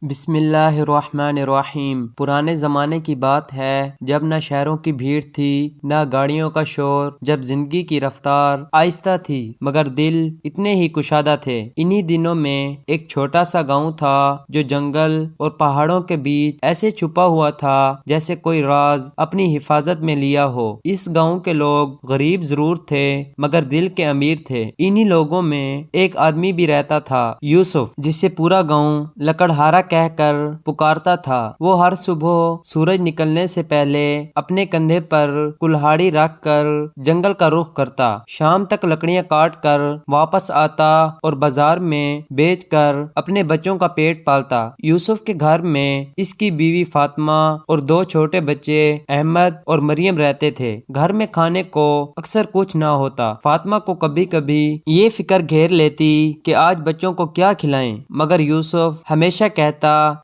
بسم اللہ الرحمن الرحیم۔ پرانے زمانے کی بات ہے جب نہ شہروں کی بھیڑ تھی نہ گاڑیوں کا شور، جب زندگی کی رفتار آہستہ تھی مگر دل اتنے ہی کشادہ تھے۔ انہی دنوں میں ایک چھوٹا سا گاؤں تھا جو جنگل اور پہاڑوں کے بیچ ایسے چھپا ہوا تھا جیسے کوئی راز اپنی حفاظت میں لیا ہو۔ اس گاؤں کے لوگ غریب ضرور تھے مگر دل کے امیر تھے۔ انہی لوگوں میں ایک آدمی بھی رہتا تھا، یوسف، جسے پورا گاؤں لکڑہارا کہہ کر پکارتا تھا۔ وہ ہر صبح سورج نکلنے سے پہلے اپنے کندھے پر کلہاڑی رکھ کر جنگل کا رخ کرتا، شام تک لکڑیاں کاٹ کر واپس آتا اور بازار میں بیچ کر اپنے بچوں کا پیٹ پالتا۔ یوسف کے گھر میں اس کی بیوی فاطمہ اور دو چھوٹے بچے احمد اور مریم رہتے تھے۔ گھر میں کھانے کو اکثر کچھ نہ ہوتا۔ فاطمہ کو کبھی کبھی یہ فکر گھیر لیتی کہ آج بچوں کو کیا کھلائیں، مگر یوسف ہمیشہ کہتا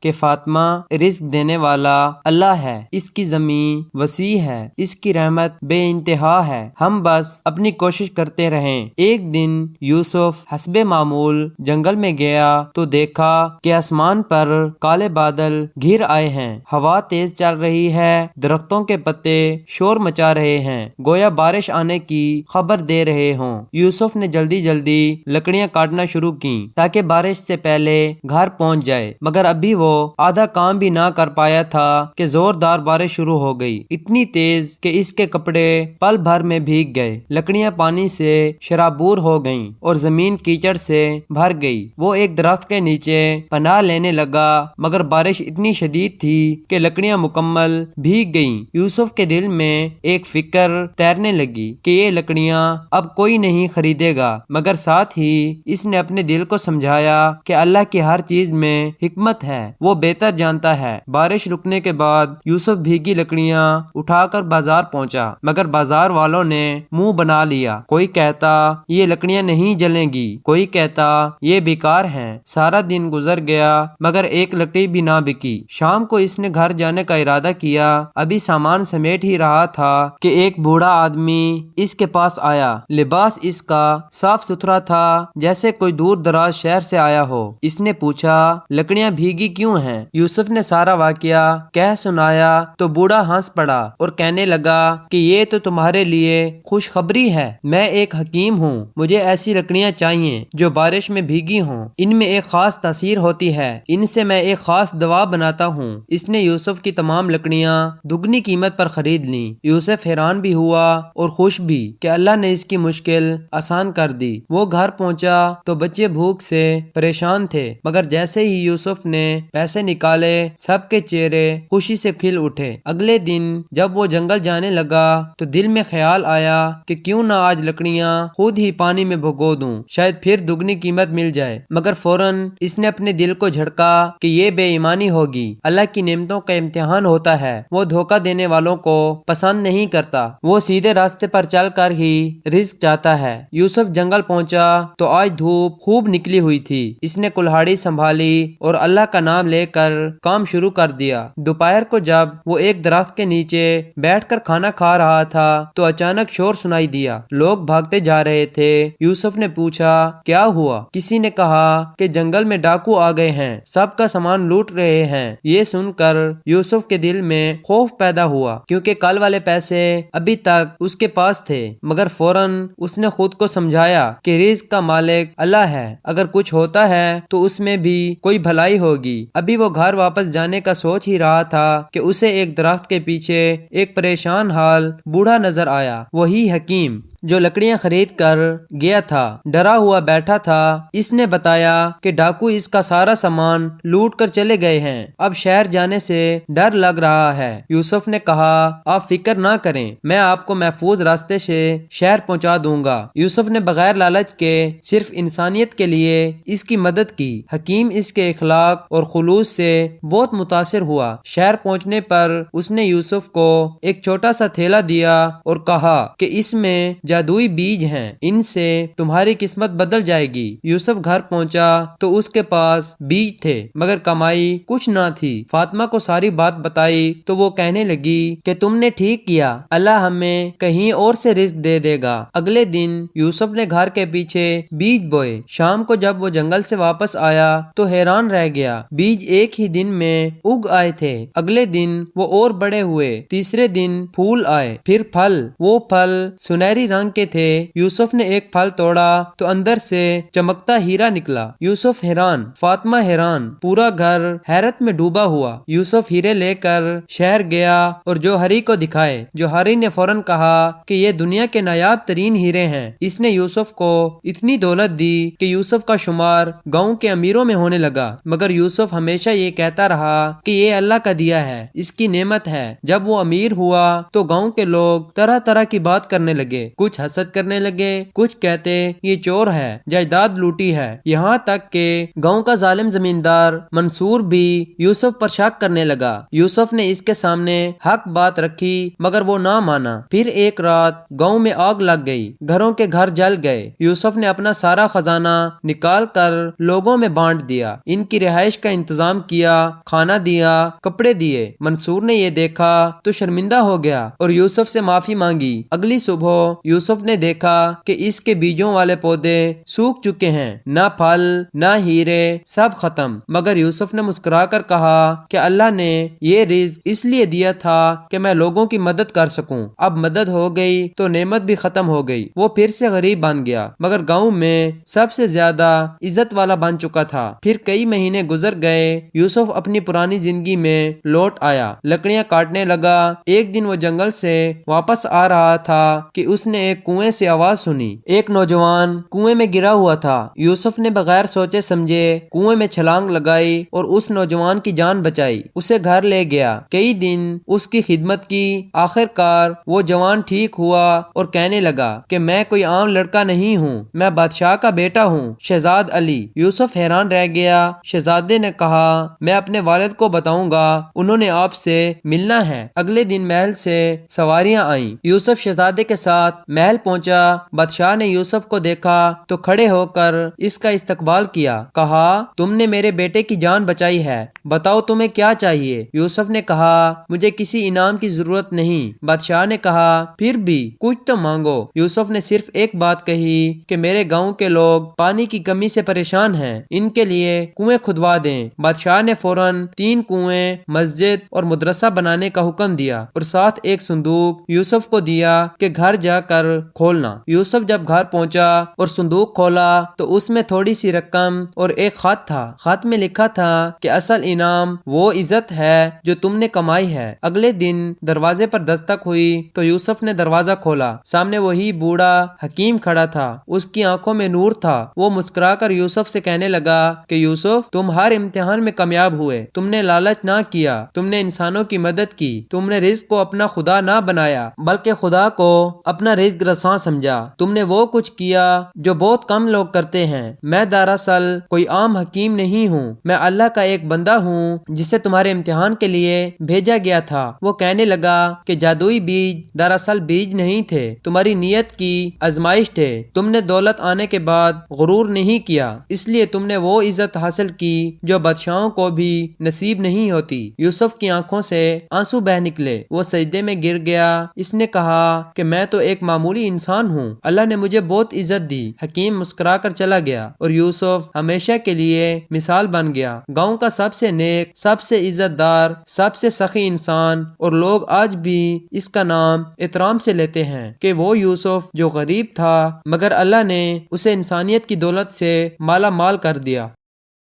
کہ فاطمہ، رزق دینے والا اللہ ہے، اس کی زمین وسیع ہے، اس کی رحمت بے انتہا ہے، ہم بس اپنی کوشش کرتے رہیں۔ ایک دن یوسف حسب معمول جنگل میں گیا تو دیکھا کہ آسمان پر کالے بادل گھیر آئے ہیں، ہوا تیز چل رہی ہے، درختوں کے پتے شور مچا رہے ہیں، گویا بارش آنے کی خبر دے رہے ہوں۔ یوسف نے جلدی جلدی لکڑیاں کاٹنا شروع کی تاکہ بارش سے پہلے گھر پہنچ جائے، مگر ابھی وہ آدھا کام بھی نہ کر پایا تھا کہ زوردار بارش شروع ہو گئی، اتنی تیز کہ اس کے کپڑے پل بھر میں بھیگ گئے۔ لکڑیاں پانی سے شرابور ہو گئیں اور زمین کیچڑ سے بھر گئی۔ وہ ایک درخت کے نیچے پناہ لینے لگا مگر بارش اتنی شدید تھی کہ لکڑیاں مکمل بھیگ گئیں۔ یوسف کے دل میں ایک فکر تیرنے لگی کہ یہ لکڑیاں اب کوئی نہیں خریدے گا، مگر ساتھ ہی اس نے اپنے دل کو سمجھایا کہ اللہ کی ہر چیز میں حکمت ہے، وہ بہتر جانتا ہے۔ بارش رکنے کے بعد یوسف بھیگی لکڑیاں اٹھا کر بازار پہنچا، مگر بازار والوں نے منہ بنا لیا۔ کوئی کہتا یہ لکڑیاں نہیں جلیں گی، کوئی کہتا یہ بیکار ہیں۔ سارا دن گزر گیا مگر ایک لکڑی بھی نہ بکی۔ شام کو اس نے گھر جانے کا ارادہ کیا، ابھی سامان سمیٹ ہی رہا تھا کہ ایک بوڑھا آدمی اس کے پاس آیا۔ لباس اس کا صاف ستھرا تھا جیسے کوئی دور دراز شہر سے آیا ہو۔ اس نے پوچھا لکڑیاں بھیگی کیوں ہیں؟ یوسف نے سارا واقعہ کہہ سنایا تو بوڑھا ہنس پڑا اور کہنے لگا کہ یہ تو تمہارے لیے خوشخبری ہے، میں ایک حکیم ہوں، مجھے ایسی لکڑیاں چاہیے جو بارش میں بھیگی ہوں، ان میں ایک خاص تاثیر ہوتی ہے، ان سے میں ایک خاص دوا بناتا ہوں۔ اس نے یوسف کی تمام لکڑیاں دگنی قیمت پر خرید لیں۔ یوسف حیران بھی ہوا اور خوش بھی کہ اللہ نے اس کی مشکل آسان کر دی۔ وہ گھر پہنچا تو بچے بھوک سے پریشان تھے، مگر جیسے ہی یوسف نے پیسے نکالے سب کے چہرے خوشی سے کھل اٹھے۔ اگلے دن جب وہ جنگل جانے لگا تو دل میں خیال آیا کہ کیوں نہ آج لکڑیاں خود ہی پانی میں بھگو دوں، شاید پھر دگنی قیمت مل جائے، مگر فوراً اس نے اپنے دل کو جھڑکا کہ یہ بے ایمانی ہوگی۔ اللہ کی نعمتوں کا امتحان ہوتا ہے، وہ دھوکہ دینے والوں کو پسند نہیں کرتا، وہ سیدھے راستے پر چل کر ہی رزق چاہتا ہے۔ یوسف جنگل پہنچا تو آج دھوپ خوب نکلی ہوئی تھی۔ اس نے کلہاڑی سنبھالی اور اللہ کا نام لے کر کام شروع کر دیا۔ دوپہر کو جب وہ ایک درخت کے نیچے بیٹھ کر کھانا کھا رہا تھا تو اچانک شور سنائی دیا، لوگ بھاگتے جا رہے تھے۔ یوسف نے پوچھا کیا ہوا؟ کسی نے کہا کہ جنگل میں ڈاکو آ گئے ہیں، سب کا سامان لوٹ رہے ہیں۔ یہ سن کر یوسف کے دل میں خوف پیدا ہوا کیونکہ کل والے پیسے ابھی تک اس کے پاس تھے، مگر فوراً اس نے خود کو سمجھایا کہ رزق کا مالک اللہ ہے، اگر کچھ ہوتا ہے تو اس میں بھی کوئی بھلائی ہوگی۔ ابھی وہ گھر واپس جانے کا سوچ ہی رہا تھا کہ اسے ایک درخت کے پیچھے ایک پریشان حال بوڑھا نظر آیا، وہی حکیم جو لکڑیاں خرید کر گیا تھا، ڈرا ہوا بیٹھا تھا۔ اس نے بتایا کہ ڈاکو اس کا سارا سامان لوٹ کر چلے گئے ہیں، اب شہر جانے سے ڈر لگ رہا ہے۔ یوسف نے کہا آپ فکر نہ کریں، میں آپ کو محفوظ راستے سے شہر پہنچا دوں گا۔ یوسف نے بغیر لالچ کے صرف انسانیت کے لیے اس کی مدد کی۔ حکیم اس کے اخلاق اور خلوص سے بہت متاثر ہوا۔ شہر پہنچنے پر اس نے یوسف کو ایک چھوٹا سا تھیلا دیا اور کہا کہ اس میں جادوئی بیج ہیں، ان سے تمہاری قسمت بدل جائے گی۔ یوسف گھر پہنچا تو اس کے پاس بیج تھے مگر کمائی کچھ نہ تھی۔ فاطمہ کو ساری بات بتائی تو وہ کہنے لگی کہ تم نے ٹھیک کیا، اللہ ہمیں کہیں اور سے رزق دے دے گا۔ اگلے دن یوسف نے گھر کے پیچھے بیج بوئے۔ شام کو جب وہ جنگل سے واپس آیا تو حیران رہ گیا، بیج ایک ہی دن میں اگ آئے تھے۔ اگلے دن وہ اور بڑے ہوئے، تیسرے دن پھول آئے، پھر پھل۔ وہ پھل سنہری رنگ کے تھے۔ یوسف نے ایک پھل توڑا تو اندر سے چمکتا ہیرا نکلا۔ یوسف حیران، فاطمہ حیران، پورا گھر حیرت میں ڈوبا ہوا۔ یوسف ہیرے لے کر شہر گیا اور جوہری کو دکھائے۔ جوہری نے فوراً کہا کہ یہ دنیا کے نایاب ترین ہیرے ہیں۔ اس نے یوسف کو اتنی دولت دی کہ یوسف کا شمار گاؤں کے امیروں میں ہونے لگا، مگر یوسف ہمیشہ یہ کہتا رہا کہ یہ اللہ کا دیا ہے، اس کی نعمت ہے۔ جب وہ امیر ہوا تو گاؤں کے لوگ طرح طرح کی بات کرنے لگے، کچھ حسد کرنے لگے، کچھ کہتے یہ چور ہے، جائیداد لوٹی ہے، یہاں تک کہ گاؤں کا ظالم زمیندار منصور بھی یوسف پر شک کرنے لگا۔ یوسف نے اس کے سامنے حق بات رکھی مگر وہ نہ مانا۔ پھر ایک رات گاؤں میں آگ لگ گئی، گھروں کے گھر جل گئے۔ یوسف نے اپنا سارا خزانہ نکال کر لوگوں میں بانٹ دیا، ان کی رہائش کا انتظام کیا، کھانا دیا، کپڑے دیے۔ منصور نے یہ دیکھا تو شرمندہ ہو گیا اور یوسف سے معافی مانگی۔ اگلی صبح یوسف نے دیکھا کہ اس کے بیجوں والے پودے سوکھ چکے ہیں، نہ پھل نہ ہیرے، سب ختم۔ مگر یوسف نے مسکرا کر کہا کہ اللہ نے یہ رزق اس لیے دیا تھا کہ میں لوگوں کی مدد کر سکوں، اب مدد ہو گئی تو نعمت بھی ختم ہو گئی۔ وہ پھر سے غریب بن گیا مگر گاؤں میں سب سے زیادہ عزت والا بن چکا تھا۔ پھر کئی مہینے گزر گئے، یوسف اپنی پرانی زندگی میں لوٹ آیا، لکڑیاں کاٹنے لگا۔ ایک دن وہ جنگل سے واپس آ رہا تھا کہ اس نے ایک کنویں سے آواز سنی، ایک نوجوان کنویں میں گرا ہوا تھا۔ یوسف نے بغیر سوچے سمجھے کنویں میں چھلانگ لگائی اور اس نوجوان کی جان بچائی، اسے گھر لے گیا، کئی دن اس کی خدمت کی۔ آخر کار وہ جوان ٹھیک ہوا اور کہنے لگا کہ میں کوئی عام لڑکا نہیں ہوں، میں بادشاہ کا بیٹا ہوں، شہزاد علی۔ یوسف حیران رہ گیا۔ شہزادے نے کہا میں اپنے والد کو بتاؤں گا، انہوں نے آپ سے ملنا ہے۔ اگلے دن محل سے سواریاں آئیں، یوسف شہزادے کے ساتھ محل پہنچا۔ بادشاہ نے یوسف کو دیکھا تو کھڑے ہو کر اس کا استقبال کیا، کہا تم نے میرے بیٹے کی جان بچائی ہے، بتاؤ تمہیں کیا چاہیے؟ یوسف نے کہا مجھے کسی انعام کی ضرورت نہیں۔ بادشاہ نے کہا پھر بھی کچھ تو مانگو۔ یوسف نے صرف ایک بات کہی کہ میرے گاؤں کے لوگ پانی کی کمی سے پریشان ہیں، ان کے لیے کنویں کھدوا دیں۔ بادشاہ نے فوراً 3 کنویں، مسجد اور مدرسہ بنانے کا حکم دیا اور ساتھ ایک صندوق یوسف کو دیا کہ گھر جا کر کھولنا۔ یوسف جب گھر پہنچا اور صندوق کھولا تو اس میں تھوڑی سی رقم اور ایک خط تھا۔ خط میں لکھا تھا کہ اصل انعام وہ عزت ہے جو تم نے کمائی ہے۔ اگلے دن دروازے پر دستک ہوئی تو یوسف نے دروازہ کھولا، سامنے وہی بوڑھا حکیم کھڑا تھا، اس کی آنکھوں میں نور تھا۔ وہ مسکرا کر یوسف سے کہنے لگا کہ یوسف تم ہر امتحان میں کامیاب ہوئے، تم نے لالچ نہ کیا، تم نے انسانوں کی مدد کی، تم نے رزق کو اپنا خدا نہ بنایا بلکہ خدا کو اپنا رزق رساں سمجھا، تم نے وہ کچھ کیا جو بہت کم لوگ کرتے ہیں۔ میں دراصل کوئی عام حکیم نہیں ہوں، میں اللہ کا ایک بندہ ہوں جسے تمہارے امتحان کے لیے بھیجا گیا تھا۔ وہ کہنے لگا کہ جادوئی بیج دراصل بیج نہیں تھے، تمہاری نیت کی آزمائش تھے، تم نے دولت آنے کے بعد غرور نہیں کیا، اس لیے تم نے وہ عزت حاصل کی جو بادشاہوں کو بھی نصیب نہیں ہوتی۔ یوسف کی آنکھوں سے آنسو بہہ نکلے، وہ سجدے میں گر گیا۔ اس نے کہا کہ میں تو ایک معمولی انسان ہوں، اللہ نے مجھے بہت عزت دی۔ حکیم مسکرا کر چلا گیا اور یوسف ہمیشہ کے لیے مثال بن گیا، گاؤں کا سب سے نیک، سب سے عزت دار، سب سے سخی انسان، اور لوگ آج بھی اس کا نام احترام سے لیتے ہیں کہ وہ یوسف جو غریب تھا مگر اللہ نے اسے انسانیت کی دولت سے مالا مال کر دیا۔